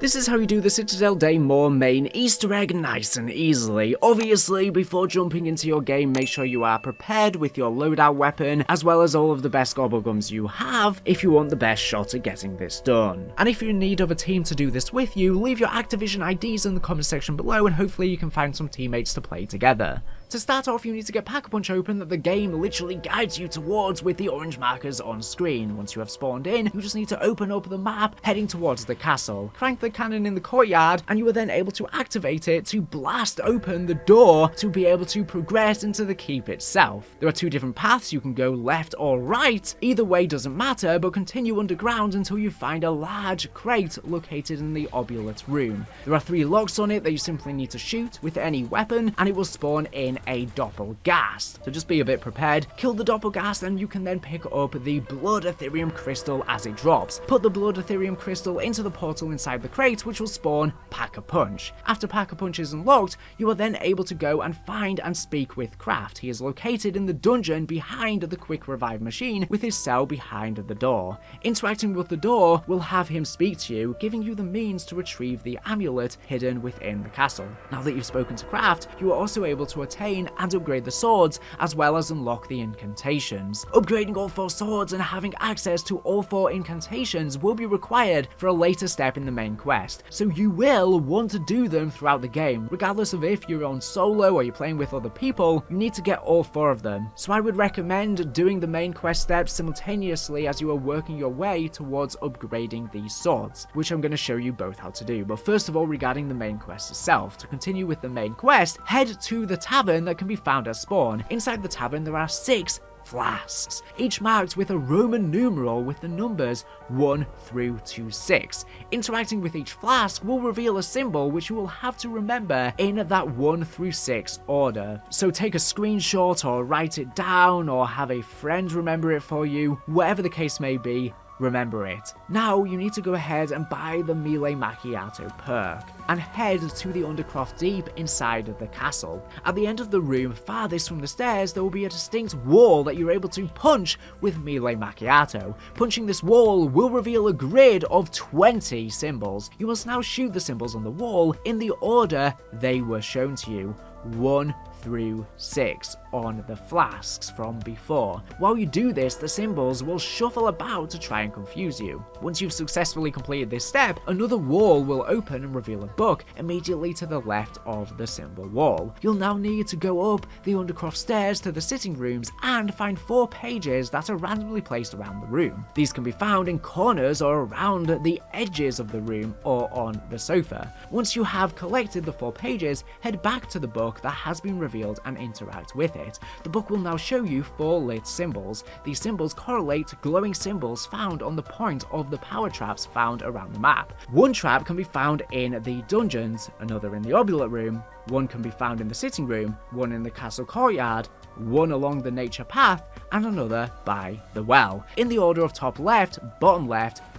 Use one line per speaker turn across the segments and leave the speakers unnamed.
This is how you do the Citadelle Day More main Easter egg nice and easily. Obviously, before jumping into your game, make sure you are prepared with your loadout weapon, as well as all of the best gobblegums you have, if you want the best shot at getting this done. And if you're in need of a team to do this with you, leave your Activision IDs in the comment section below, and hopefully you can find some teammates to play together. To start off, you need to get Pack-a-Punch open that the game literally guides you towards with the orange markers on screen. Once you have spawned in, you just need to open up the map heading towards the castle. Crank the cannon in the courtyard, and you are then able to activate it to blast open the door to be able to progress into the keep itself. There are two different paths, you can go left or right. Either way doesn't matter, but continue underground until you find a large crate located in the obulate room. There are 3 locks on it that you simply need to shoot with any weapon, and it will spawn in a doppelgast. So just be a bit prepared, kill the doppelgast, and you can then pick up the blood Ethereum crystal as it drops. Put the blood Ethereum crystal into the portal inside the crate, which will spawn Pack-a-Punch. After Pack-a-Punch is unlocked, you are then able to go and find and speak with Craft. He is located in the dungeon behind the quick revive machine with his cell behind the door. Interacting with the door will have him speak to you, giving you the means to retrieve the amulet hidden within the castle. Now that you've spoken to Craft, you are also able to attain and upgrade the swords, as well as unlock the incantations. Upgrading all 4 swords and having access to all 4 incantations will be required for a later step in the main quest, so you will want to do them throughout the game. Regardless of if you're on solo or you're playing with other people, you need to get all 4 of them. So I would recommend doing the main quest steps simultaneously as you are working your way towards upgrading these swords, which I'm going to show you both how to do. But first of all, regarding the main quest itself, to continue with the main quest, head to the tavern that can be found at spawn. Inside the tavern there are 6 flasks, each marked with a Roman numeral with the numbers 1 through to 6. Interacting with each flask will reveal a symbol which you will have to remember in that 1 through 6 order. So take a screenshot or write it down or have a friend remember it for you, whatever the case may be. Remember it. Now you need to go ahead and buy the Melee Macchiato perk and head to the Undercroft Deep inside of the castle. At the end of the room farthest from the stairs, there will be a distinct wall that you're able to punch with Melee Macchiato. Punching this wall will reveal a grid of 20 symbols. You must now shoot the symbols on the wall in the order they were shown to you, 1 through 6 on the flasks from before. While you do this, the symbols will shuffle about to try and confuse you. Once you've successfully completed this step, another wall will open and reveal a book immediately to the left of the symbol wall. You'll now need to go up the Undercroft stairs to the sitting rooms and find 4 pages that are randomly placed around the room. These can be found in corners or around the edges of the room or on the sofa. Once you have collected the 4 pages, head back to the book that has been revealed and interact with it. The book will now show you 4 lit symbols. These symbols correlate to glowing symbols found on the point of the power traps found around the map. 1 trap can be found in the dungeons, another in the obulate room, 1 can be found in the sitting room, 1 in the castle courtyard, 1 along the nature path, and another by the well. In the order of top left,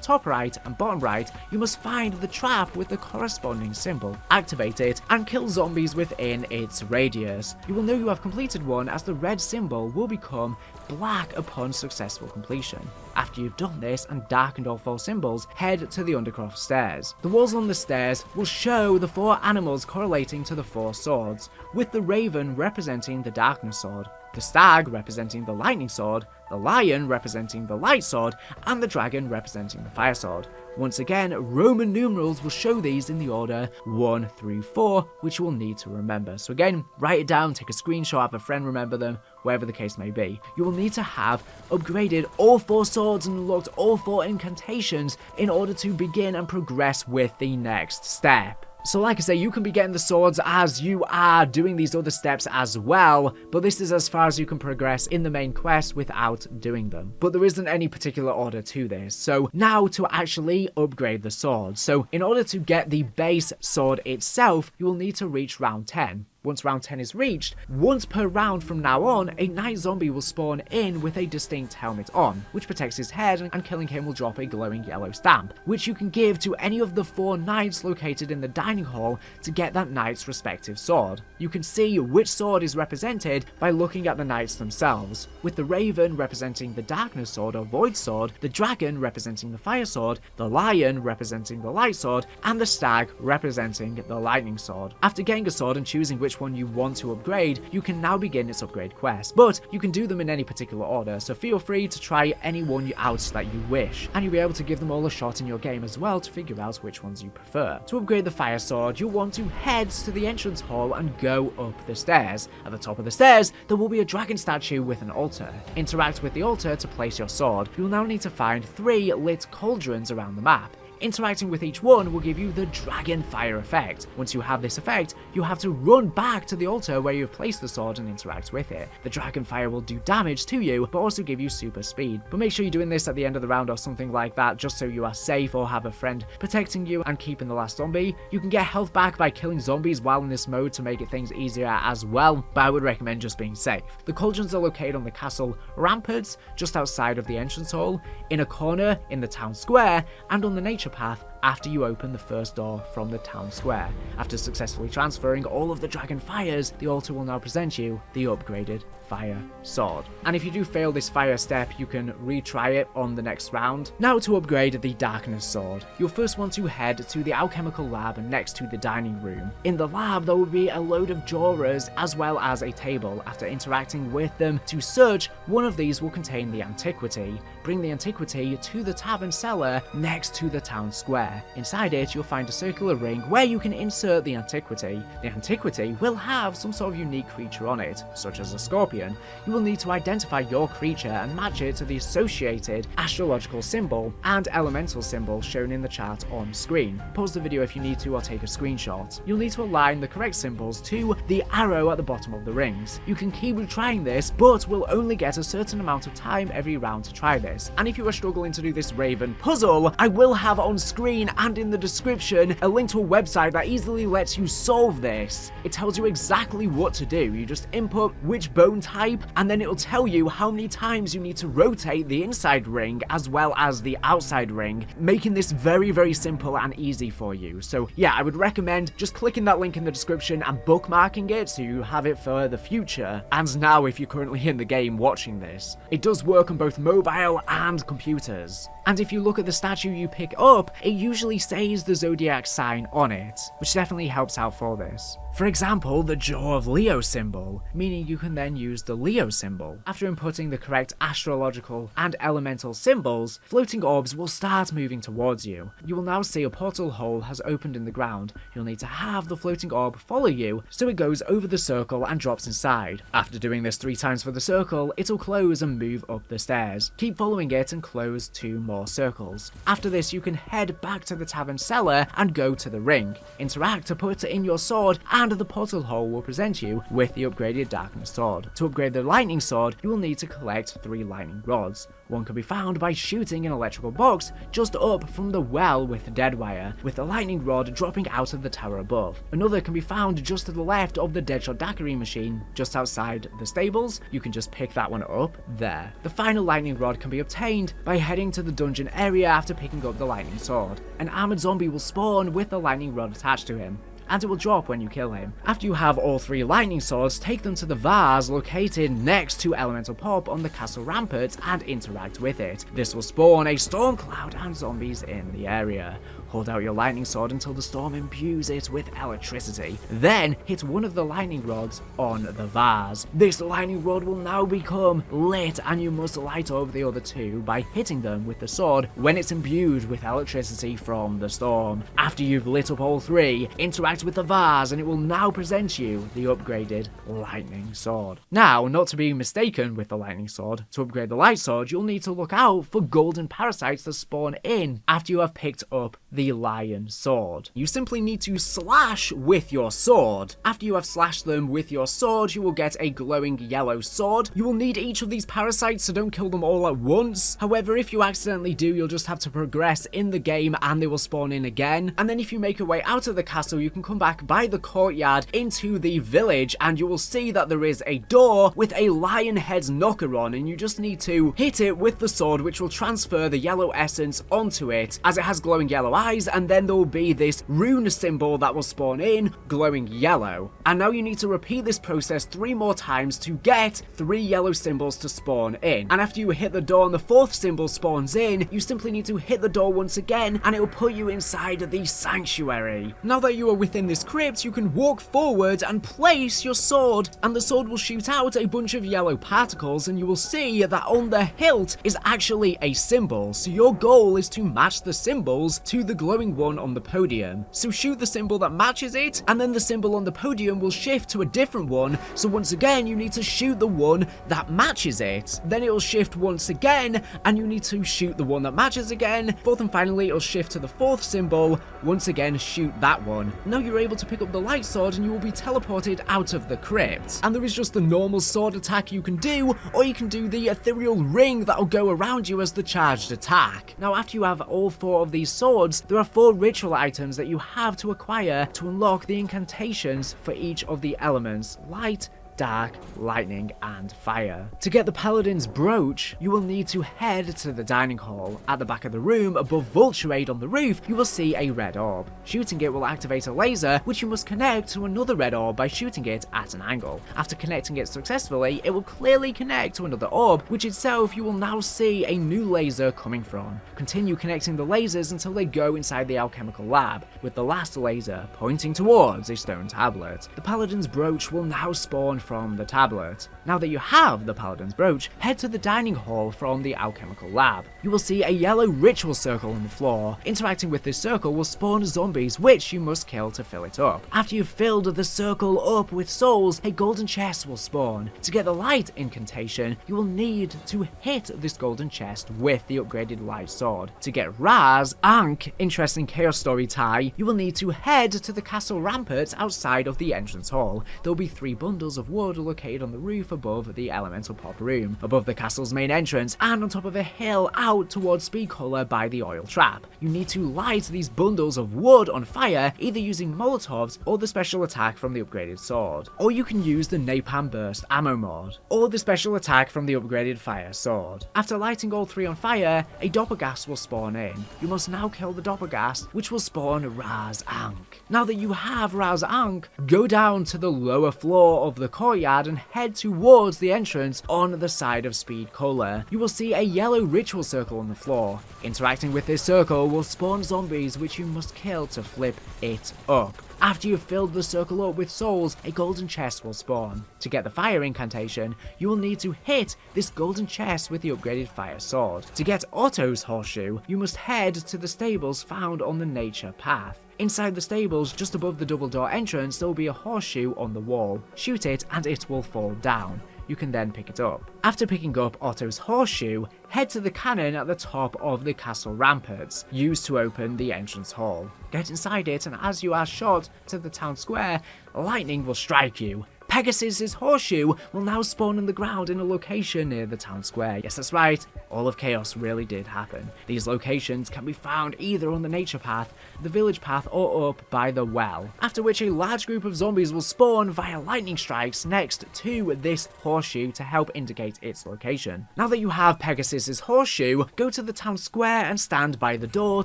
top right, and bottom right, you must find the trap with the corresponding symbol, activate it, and kill zombies within its radius. You will know you have completed one as the red symbol will become black upon successful completion. After you've done this and darkened all 4 symbols, head to the Undercroft stairs. The walls on the stairs will show the 4 animals correlating to the 4 swords, with the raven representing the darkness sword, the stag representing the lightning sword, the lion representing the light sword, and the dragon representing the fire sword. Once again, Roman numerals will show these in the order 1 through 4, which you will need to remember. So again, write it down, take a screenshot, have a friend remember them, wherever the case may be. You will need to have upgraded all 4 swords and unlocked all 4 incantations in order to begin and progress with the next step. So like I say, you can be getting the swords as you are doing these other steps as well, but this is as far as you can progress in the main quest without doing them. But there isn't any particular order to this. So now to actually upgrade the sword. So in order to get the base sword itself, you will need to reach round 10. Once round 10 is reached, once per round from now on, a night zombie will spawn in with a distinct helmet on, which protects his head, and killing him will drop a glowing yellow stamp, which you can give to any of the 4 knights located in the dining hall to get that knight's respective sword. You can see which sword is represented by looking at the knights themselves, with the raven representing the darkness sword or void sword, the dragon representing the fire sword, the lion representing the light sword, and the stag representing the lightning sword. After getting a sword and choosing which one you want to upgrade, you can now begin its upgrade quest, but you can do them in any particular order, so feel free to try any one out that you wish, and you'll be able to give them all a shot in your game as well to figure out which ones you prefer. To upgrade the fire sword, you'll want to head to the entrance hall and go up the stairs. At the top of the stairs, there will be a dragon statue with an altar. Interact with the altar to place your sword. You'll now need to find 3 lit cauldrons around the map. Interacting with each one will give you the dragon fire effect. Once you have this effect, you have to run back to the altar where you've placed the sword and interact with it. The dragon fire will do damage to you, but also give you super speed. But make sure you're doing this at the end of the round or something like that, just so you are safe or have a friend protecting you and keeping the last zombie. You can get health back by killing zombies while in this mode to make things easier as well, but I would recommend just being safe. The cauldrons are located on the castle ramparts, just outside of the entrance hall, in a corner in the town square, and on the nature path after you open the first door from the town square. After successfully transferring all of the dragon fires, the altar will now present you the upgraded fire sword. And if you do fail this fire step, you can retry it on the next round. Now to upgrade the darkness sword, you'll first want to head to the alchemical lab next to the dining room. In the lab, there will be a load of drawers as well as a table. After interacting with them to search, one of these will contain the antiquity. Bring the antiquity to the tavern cellar next to the town square. Inside it, you'll find a circular ring where you can insert the antiquity. The antiquity will have some sort of unique creature on it, such as a scorpion. You will need to identify your creature and match it to the associated astrological symbol and elemental symbol shown in the chart on screen. Pause the video if you need to or take a screenshot. You'll need to align the correct symbols to the arrow at the bottom of the rings. You can keep trying this, but will only get a certain amount of time every round to try this. And if you are struggling to do this raven puzzle, I will have on screen and in the description a link to a website that easily lets you solve this. It tells you exactly what to do. You just input which bone type, and then it'll tell you how many times you need to rotate the inside ring as well as the outside ring, making this very, very simple and easy for you. So yeah, I would recommend just clicking that link in the description and bookmarking it so you have it for the future. And now, if you're currently in the game watching this, it does work on both mobile and computers. And if you look at the statue you pick up, it usually says the zodiac sign on it, which definitely helps out for this. For example, the Jaw of Leo symbol, meaning you can then use the Leo symbol. After inputting the correct astrological and elemental symbols, floating orbs will start moving towards you. You will now see a portal hole has opened in the ground. You'll need to have the floating orb follow you so it goes over the circle and drops inside. After doing this 3 times for the circle, it'll close and move up the stairs. Keep following it and close 2 more circles. After this, you can head back to the tavern cellar and go to the ring. Interact to put in your sword, and the portal hole will present you with the upgraded darkness sword. To upgrade the lightning sword, you will need to collect 3 lightning rods. One can be found by shooting an electrical box just up from the well with dead wire, with the lightning rod dropping out of the tower above. Another can be found just to the left of the Deadshot Daiquiri machine, just outside the stables. You can just pick that one up there. The final lightning rod can be obtained by heading to the dungeon area after picking up the lightning sword. An armored zombie will spawn with the lightning rod attached to him, and it will drop when you kill him. After you have all 3 lightning swords, take them to the vase located next to Elemental Pop on the castle ramparts and interact with it. This will spawn a storm cloud and zombies in the area. Hold out your lightning sword until the storm imbues it with electricity. Then hit one of the lightning rods on the vase. This lightning rod will now become lit, and you must light over the other 2 by hitting them with the sword when it's imbued with electricity from the storm. After you've lit up all 3, interact with the vase and it will now present you the upgraded lightning sword. Now, not to be mistaken with the lightning sword, to upgrade the light sword, you'll need to look out for golden parasites that spawn in after you have picked up the the lion sword. You simply need to slash with your sword. After you have slashed them with your sword, you will get a glowing yellow sword. You will need each of these parasites, so don't kill them all at once. However, if you accidentally do, you'll just have to progress in the game and they will spawn in again. And then if you make your way out of the castle, you can come back by the courtyard into the village and you will see that there is a door with a lion head knocker on, and you just need to hit it with the sword, which will transfer the yellow essence onto it as it has glowing yellow eyes, and then there will be this rune symbol that will spawn in glowing yellow. And now you need to repeat this process 3 more times to get 3 yellow symbols to spawn in. And after you hit the door and the 4th symbol spawns in, you simply need to hit the door once again and it will put you inside the sanctuary. Now that you are within this crypt, you can walk forward and place your sword, and the sword will shoot out a bunch of yellow particles, and you will see that on the hilt is actually a symbol. So your goal is to match the symbols to the glowing one on the podium. So shoot the symbol that matches it, and then the symbol on the podium will shift to a different one. So once again, you need to shoot the one that matches it. Then it will shift once again, and you need to shoot the one that matches again. 4th and finally, it'll shift to the 4th symbol. Once again, shoot that one. Now you're able to pick up the light sword and you will be teleported out of the crypt. And there is just the normal sword attack you can do, or you can do the ethereal ring that will go around you as the charged attack. Now after you have all 4 of these swords, there are 4 ritual items that you have to acquire to unlock the incantations for each of the elements: light, dark, lightning, and fire. To get the Paladin's brooch, you will need to head to the dining hall. At the back of the room, above Vulturade on the roof, you will see a red orb. Shooting it will activate a laser, which you must connect to another red orb by shooting it at an angle. After connecting it successfully, it will clearly connect to another orb, which itself you will now see a new laser coming from. Continue connecting the lasers until they go inside the alchemical lab, with the last laser pointing towards a stone tablet. The Paladin's brooch will now spawn from the tablet. Now that you have the Paladin's brooch, head to the dining hall from the alchemical lab. You will see a yellow ritual circle on the floor. Interacting with this circle will spawn zombies, which you must kill to fill it up. After you've filled the circle up with souls, a golden chest will spawn. To get the light incantation, you will need to hit this golden chest with the upgraded light sword. To get Raz, Ankh, interesting chaos story tie, you will need to head to the castle ramparts outside of the entrance hall. There will be 3 bundles of wood located on the roof above the elemental pop room, above the castle's main entrance, and on top of a hill out towards Speedcaller by the oil trap. You need to light these bundles of wood on fire, either using Molotovs or the special attack from the upgraded sword. Or you can use the Napalm Burst ammo mod, or the special attack from the upgraded fire sword. After lighting all 3 on fire, a Doppelgast will spawn in. You must now kill the Doppelgast, which will spawn Raz Ankh. Now that you have Raz Ankh, go down to the lower floor of the courtyard and head towards the entrance on the side of Speedcaller. You will see a yellow ritual circle on the floor. Interacting with this circle will spawn zombies, which you must kill to flip it up. After you've filled the circle up with souls, a golden chest will spawn. To get the fire incantation, you will need to hit this golden chest with the upgraded fire sword. To get Otto's horseshoe, you must head to the stables found on the nature path. Inside the stables, just above the double door entrance, there will be a horseshoe on the wall. Shoot it and it will fall down. You can then pick it up. After picking up Otto's horseshoe, head to the cannon at the top of the castle ramparts, used to open the entrance hall. Get inside it, and as you are shot to the town square, lightning will strike you. Pegasus's horseshoe will now spawn in the ground in a location near the town square. Yes, that's right, all of chaos really did happen. These locations can be found either on the nature path, the village path, or up by the well. After which a large group of zombies will spawn via lightning strikes next to this horseshoe to help indicate its location. Now that you have Pegasus's horseshoe, go to the town square and stand by the door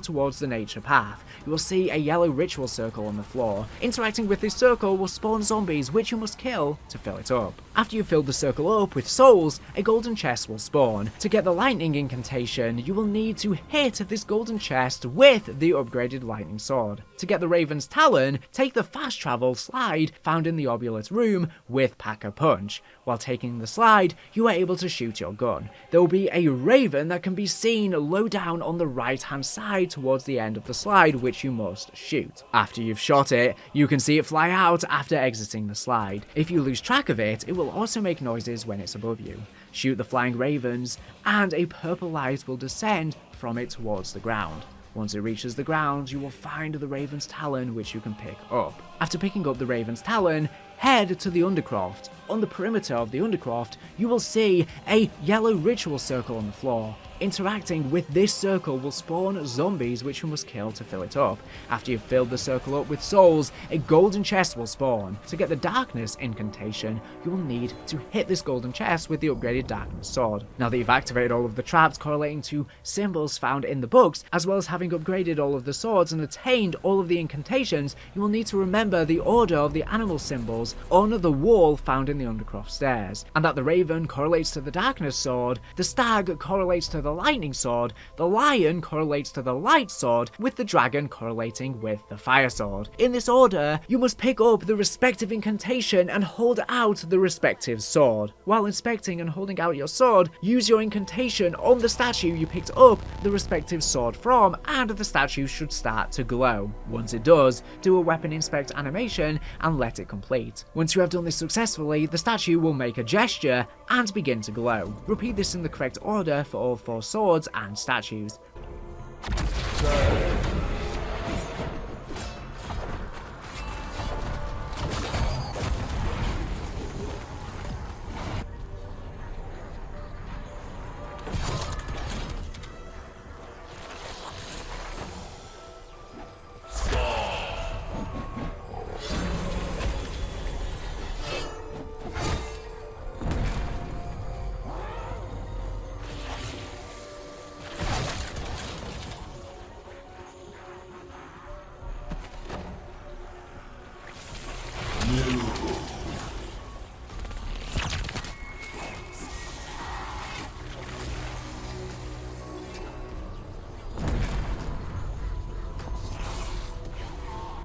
towards the nature path. You will see a yellow ritual circle on the floor. Interacting with this circle will spawn zombies, which you must kill to fill it up. After you've filled the circle up with souls, a golden chest will spawn. To get the lightning incantation, you will need to hit this golden chest with the upgraded lightning sword. To get the Raven's Talon, take the fast travel slide found in the Obulate room with Pack-a-Punch. While taking the slide, you are able to shoot your gun. There will be a raven that can be seen low down on the right hand side towards the end of the slide, which you must shoot. After you've shot it, you can see it fly out after exiting the slide. If you lose track of it, it will also make noises when it's above you. Shoot the flying ravens, and a purple light will descend from it towards the ground. Once it reaches the ground, you will find the Raven's Talon, which you can pick up. After picking up the Raven's Talon, head to the Undercroft. On the perimeter of the Undercroft, you will see a yellow ritual circle on the floor. Interacting with this circle will spawn zombies which you must kill to fill it up. After you've filled the circle up with souls, a golden chest will spawn. To get the darkness incantation, you will need to hit this golden chest with the upgraded darkness sword. Now that you've activated all of the traps correlating to symbols found in the books, as well as having upgraded all of the swords and attained all of the incantations, you will need to remember the order of the animal symbols on the wall found in the Undercroft stairs, and that the raven correlates to the darkness sword, the stag correlates to the lightning sword, the lion correlates to the light sword, with the dragon correlating with the fire sword. In this order, you must pick up the respective incantation and hold out the respective sword. While inspecting and holding out your sword, use your incantation on the statue you picked up the respective sword from, and the statue should start to glow. Once it does, do a weapon inspect animation and let it complete. Once you have done this successfully, the statue will make a gesture and begin to glow. Repeat this in the correct order for all 4 swords and statues.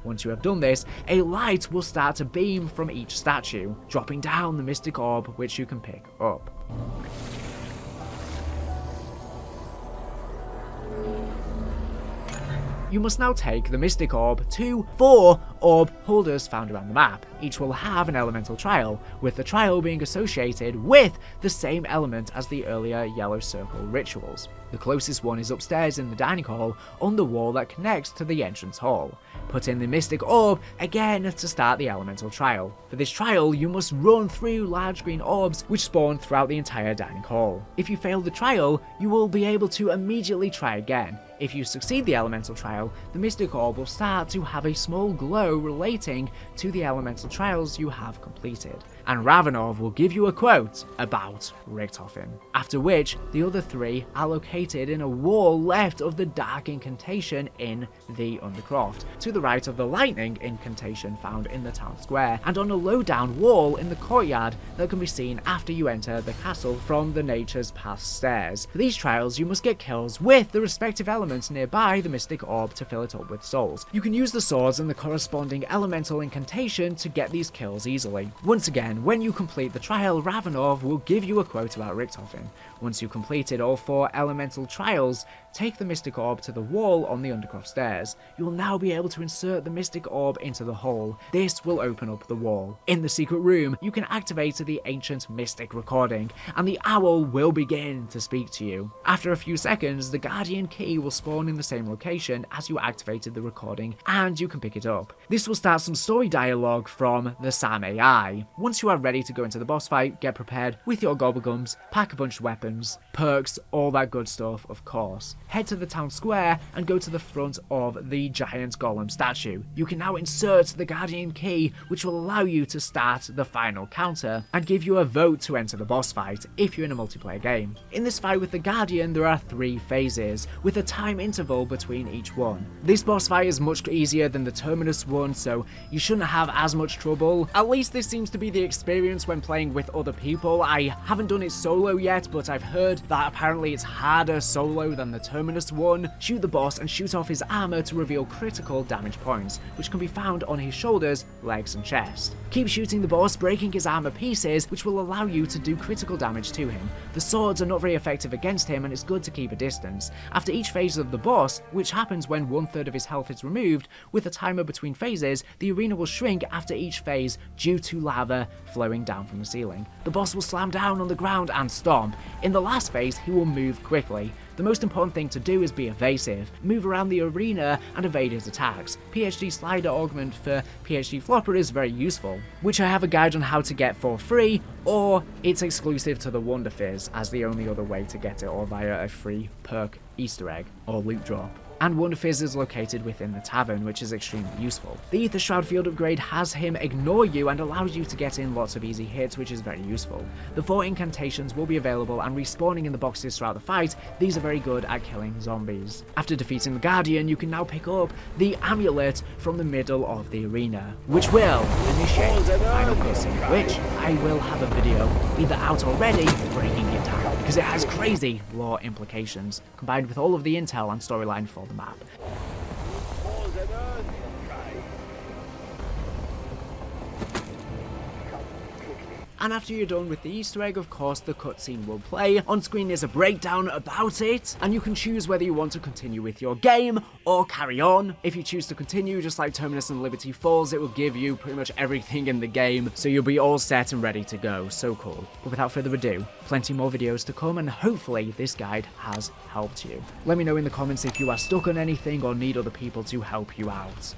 Once you have done this, a light will start to beam from each statue, dropping down the mystic orb which you can pick up. You must now take the Mystic Orb to 4 orb holders found around the map. Each will have an elemental trial, with the trial being associated with the same element as the earlier yellow circle rituals. The closest one is upstairs in the dining hall on the wall that connects to the entrance hall. Put in the Mystic Orb again to start the elemental trial. For this trial, you must run through large green orbs which spawn throughout the entire dining hall. If you fail the trial, you will be able to immediately try again. If you succeed the elemental trial, the Mystic Orb will start to have a small glow relating to the elemental trials you have completed. And Ravenov will give you a quote about Richtofen. After which, the other 3 are located in a wall left of the dark incantation in the Undercroft, to the right of the lightning incantation found in the town square, and on a low down wall in the courtyard that can be seen after you enter the castle from the Nature's Path stairs. For these trials, you must get kills with the respective elements nearby the Mystic Orb to fill it up with souls. You can use the swords and the corresponding elemental incantation to get these kills easily. Once again, when you complete the trial, Ravenov will give you a quote about Richtofen. Once you've completed all 4 elemental trials, take the Mystic Orb to the wall on the Undercroft stairs. You will now be able to insert the Mystic Orb into the hole. This will open up the wall. In the secret room, you can activate the ancient mystic recording, and the owl will begin to speak to you. After a few seconds, the Guardian key will spawn in the same location as you activated the recording, and you can pick it up. This will start some story dialogue from the Sam AI. Once you are ready to go into the boss fight, get prepared with your gobblegums, pack a bunch of weapons, perks, all that good stuff, of course. Head to the town square and go to the front of the giant golem statue. You can now insert the Guardian key, which will allow you to start the final counter and give you a vote to enter the boss fight if you're in a multiplayer game. In this fight with the Guardian, there are 3 phases, with a time interval between each one. This boss fight is much easier than the Terminus one, so you shouldn't have as much trouble. At least this seems to be the experience when playing with other people. I haven't done it solo yet, but I've heard that apparently it's harder solo than the Terminus one. Shoot the boss and shoot off his armor to reveal critical damage points, which can be found on his shoulders, legs and chest. Keep shooting the boss, breaking his armor pieces, which will allow you to do critical damage to him. The swords are not very effective against him, and it's good to keep a distance. After each phase of the boss, which happens when 1/3 of his health is removed, with a timer between phases, the arena will shrink after each phase due to lava flowing down from the ceiling. The boss will slam down on the ground and stomp. In the last phase, he will move quickly. The most important thing to do is be evasive, move around the arena and evade his attacks. PhD slider augment for PhD flopper is very useful, which I have a guide on how to get for free, or it's exclusive to the Wonder Fizz as the only other way to get it, or via a free perk Easter egg or loot drop. And Wonder Fizz is located within the tavern, which is extremely useful. The Ether Shroud field upgrade has him ignore you and allows you to get in lots of easy hits, which is very useful. The 4 incantations will be available and respawning in the boxes throughout the fight. These are very good at killing zombies. After defeating the Guardian, you can now pick up the amulet from the middle of the arena, which will initiate the final cutscene, which I will have a video either out already breaking it down, because it has crazy lore implications, combined with all of the intel and storyline for the map. And after you're done with the Easter egg, of course, the cutscene will play. On screen is a breakdown about it, and you can choose whether you want to continue with your game or carry on. If you choose to continue, just like Terminus and Liberty Falls, it will give you pretty much everything in the game, so you'll be all set and ready to go. So cool. But without further ado, plenty more videos to come, and hopefully this guide has helped you. Let me know in the comments if you are stuck on anything or need other people to help you out.